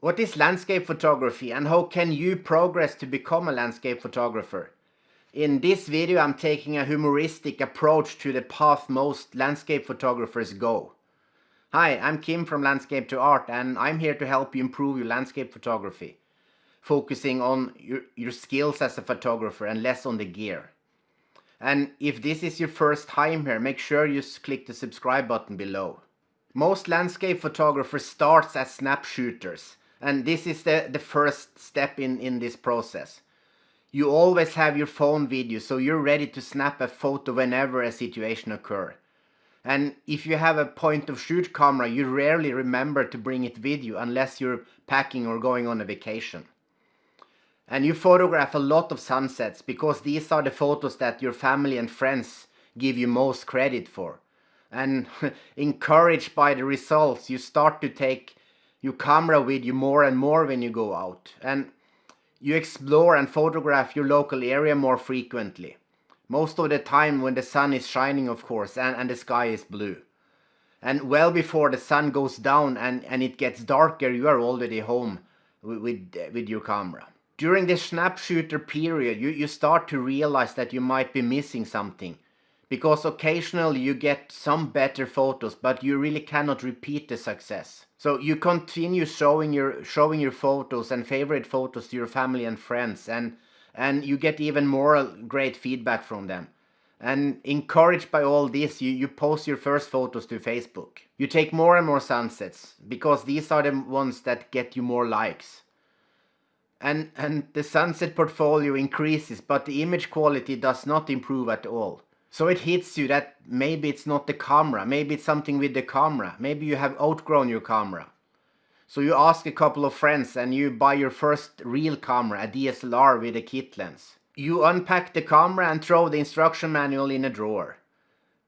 What is landscape photography and how can you progress to become a landscape photographer? In this video I'm taking a humoristic approach to the path most landscape photographers go. Hi, I'm Kim from Landscape to Art and I'm here to help you improve your landscape photography, focusing on your skills as a photographer and less on the gear. And if this is your first time here, make sure you click the subscribe button below. Most landscape photographers start as snap shooters, and this is the first step in this process. You always have your phone video, so you're ready to snap a photo whenever a situation occurs. And if you have a point of shoot camera, you rarely remember to bring it with you unless you're packing or going on a vacation. And you photograph a lot of sunsets because these are the photos that your family and friends give you most credit for. And encouraged by the results, you start to take your camera with you more and more when you go out. And you explore and photograph your local area more frequently. Most of the time when the sun is shining, of course, and the sky is blue. And well before the sun goes down and it gets darker, you are already home with your camera. During the snap shooter period, you start to realize that you might be missing something. Because occasionally you get some better photos, but you really cannot repeat the success. So you continue showing your photos and favorite photos to your family and friends, and you get even more great feedback from them. And encouraged by all this, you post your first photos to Facebook. You take more and more sunsets, because these are the ones that get you more likes. And the sunset portfolio increases, but the image quality does not improve at all. So it hits you that maybe it's not the camera, maybe it's something with the camera, maybe you have outgrown your camera. So you ask a couple of friends and you buy your first real camera, a DSLR with a kit lens. You unpack the camera and throw the instruction manual in a drawer.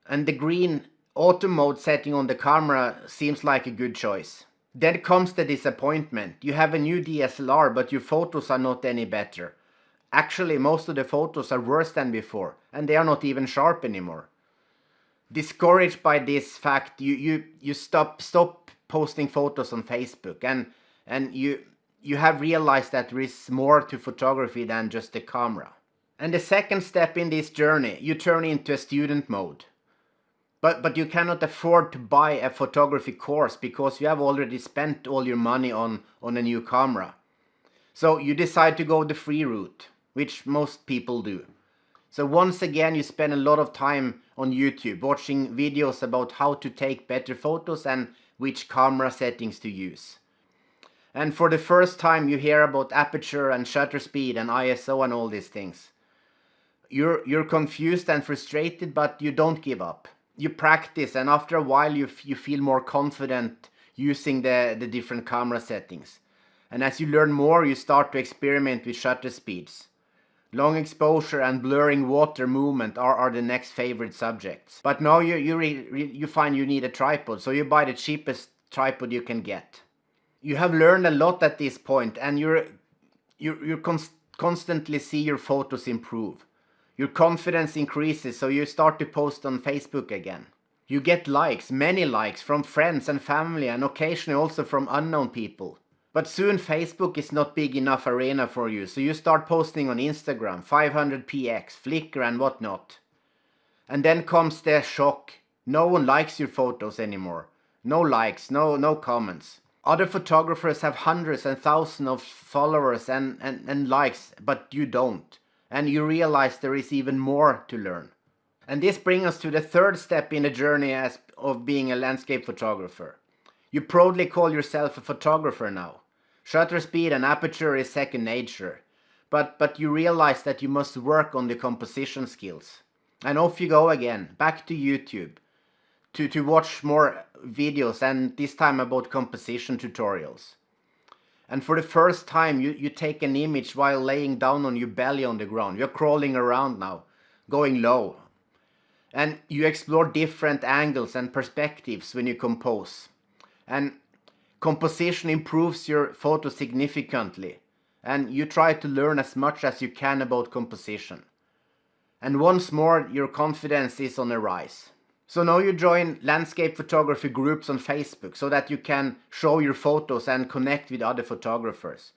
And the green auto mode setting on the camera seems like a good choice. Then comes the disappointment. You have a new DSLR, but your photos are not any better. Actually, most of the photos are worse than before, and they are not even sharp anymore. Discouraged by this fact, you stop posting photos on Facebook, and you have realized that there is more to photography than just the camera. And the second step in this journey, you turn into a student mode. But you cannot afford to buy a photography course because you have already spent all your money on a new camera. So you decide to go the free route, which most people do. So once again you spend a lot of time on YouTube watching videos about how to take better photos and which camera settings to use. And for the first time you hear about aperture and shutter speed and ISO and all these things. You're confused and frustrated, but you don't give up. You practice, and after a while you feel more confident using the different camera settings. And as you learn more, you start to experiment with shutter speeds. Long exposure and blurring water movement are the next favorite subjects. But now you find you need a tripod, so you buy the cheapest tripod you can get. You have learned a lot at this point, and you constantly see your photos improve. Your confidence increases, so you start to post on Facebook again. You get likes, many likes from friends and family, and occasionally also from unknown people. But soon Facebook is not big enough arena for you, so you start posting on Instagram, 500px, Flickr and whatnot. And then comes the shock. No one likes your photos anymore. No likes, no comments. Other photographers have hundreds and thousands of followers and likes, but you don't. And you realize there is even more to learn. And this brings us to the third step in the journey of being a landscape photographer. You proudly call yourself a photographer now. Shutter speed and aperture is second nature. But you realize that you must work on the composition skills. And off you go again, back to YouTube, to watch more videos, and this time about composition tutorials. And for the first time you take an image while laying down on your belly on the ground. You're crawling around now, going low. And you explore different angles and perspectives when you compose. And composition improves your photo significantly. And you try to learn as much as you can about composition. And once more your confidence is on the rise. So now you join landscape photography groups on Facebook so that you can show your photos and connect with other photographers.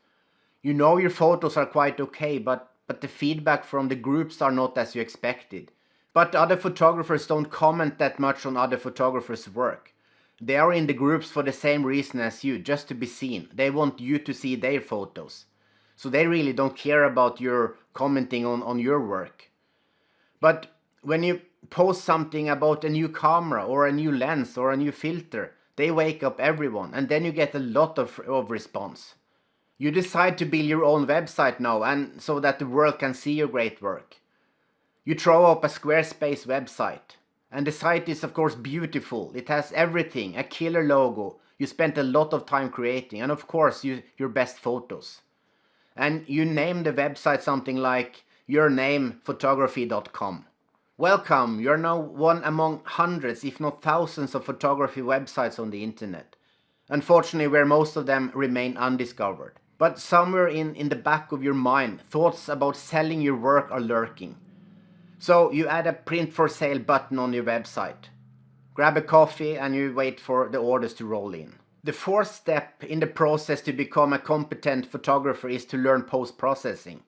You know your photos are quite okay, but the feedback from the groups are not as you expected. But other photographers don't comment that much on other photographers' work. They are in the groups for the same reason as you, just to be seen. They want you to see their photos. So they really don't care about your commenting on your work. But when you post something about a new camera or a new lens or a new filter, they wake up everyone, and then you get a lot of response. You decide to build your own website now, and so that the world can see your great work. You throw up a Squarespace website, and the site is of course beautiful. It has everything, a killer logo. You spent a lot of time creating, and of course your best photos. And you name the website something like yournamephotography.com. Welcome, you're now one among hundreds, if not thousands, of photography websites on the internet. Unfortunately, where most of them remain undiscovered. But somewhere in the back of your mind, thoughts about selling your work are lurking. So you add a print for sale button on your website. Grab a coffee and you wait for the orders to roll in. The fourth step in the process to become a competent photographer is to learn post-processing.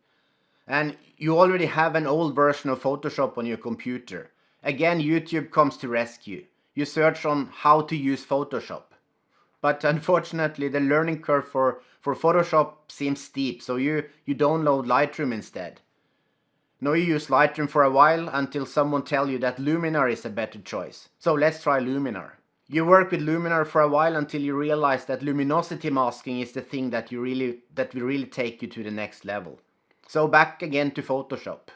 And you already have an old version of Photoshop on your computer. Again, YouTube comes to rescue. You search on how to use Photoshop. But unfortunately, the learning curve for Photoshop seems steep, so you download Lightroom instead. Now you use Lightroom for a while until someone tells you that Luminar is a better choice. So let's try Luminar. You work with Luminar for a while until you realize that luminosity masking is the thing that will really take you to the next level. So back again to Photoshop.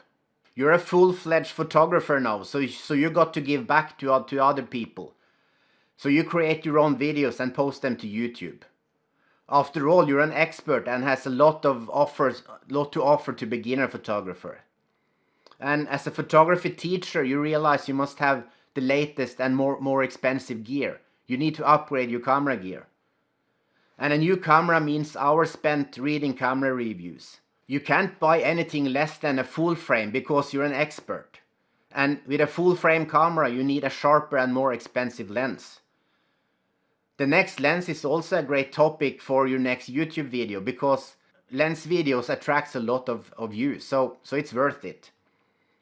You're a full-fledged photographer now, so you got to give back to other people. So you create your own videos and post them to YouTube. After all, you're an expert and has a lot to offer to beginner photographer. And as a photography teacher, you realize you must have the latest and more expensive gear. You need to upgrade your camera gear. And a new camera means hours spent reading camera reviews. You can't buy anything less than a full frame because you're an expert. And with a full frame camera, you need a sharper and more expensive lens. The next lens is also a great topic for your next YouTube video because lens videos attracts a lot of views, so it's worth it.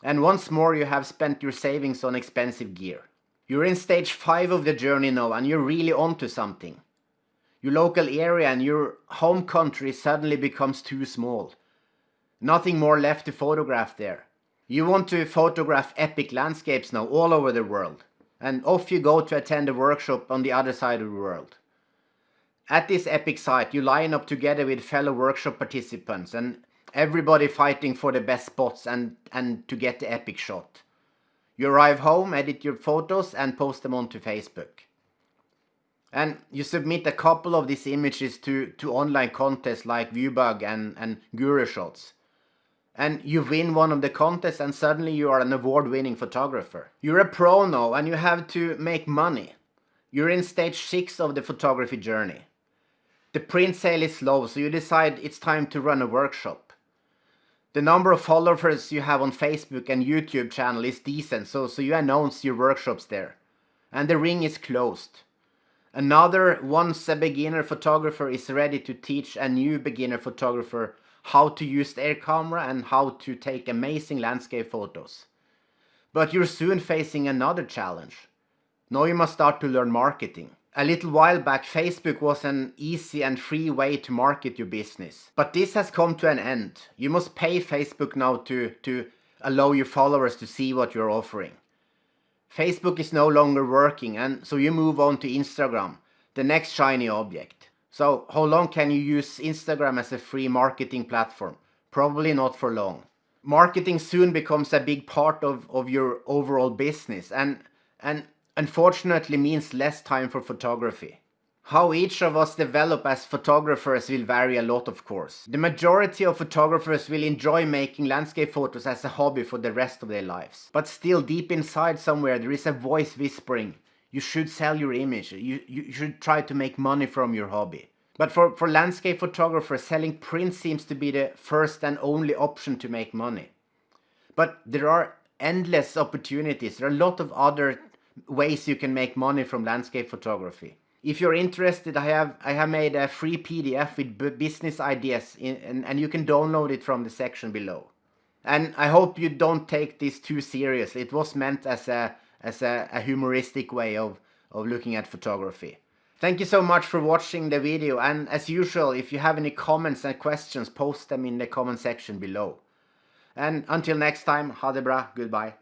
And once more, you have spent your savings on expensive gear. You're in stage 5 of the journey now and you're really onto something. Your local area and your home country suddenly becomes too small. Nothing more left to photograph there. You want to photograph epic landscapes now all over the world. And off you go to attend a workshop on the other side of the world. At this epic site, you line up together with fellow workshop participants and everybody fighting for the best spots and to get the epic shot. You arrive home, edit your photos and post them onto Facebook. And you submit a couple of these images to online contests like Viewbug and Guru Shots. And you win one of the contests and suddenly you are an award-winning photographer. You're a pro now and you have to make money. You're in stage 6 of the photography journey. The print sale is low, so you decide it's time to run a workshop. The number of followers you have on Facebook and YouTube channel is decent, so you announce your workshops there. And the ring is closed. Once a beginner photographer is ready to teach a new beginner photographer how to use their camera and how to take amazing landscape photos. But you're soon facing another challenge. Now you must start to learn marketing. A little while back, Facebook was an easy and free way to market your business. But this has come to an end. You must pay Facebook now to allow your followers to see what you're offering. Facebook is no longer working, and so you move on to Instagram, the next shiny object. So how long can you use Instagram as a free marketing platform? Probably not for long. Marketing soon becomes a big part of your overall business and unfortunately means less time for photography. How each of us develop as photographers will vary a lot, of course. The majority of photographers will enjoy making landscape photos as a hobby for the rest of their lives. But still, deep inside somewhere, there is a voice whispering, you should sell your image, you should try to make money from your hobby. But for landscape photographers, selling prints seems to be the first and only option to make money. But there are endless opportunities. There are a lot of other ways you can make money from landscape photography. If you're interested, I have made a free PDF with business ideas and you can download it from the section below. And I hope you don't take this too seriously. It was meant as a humoristic way of looking at photography. Thank you so much for watching the video, and as usual, if you have any comments and questions, post them in the comment section below. And until next time, ha det bra, goodbye.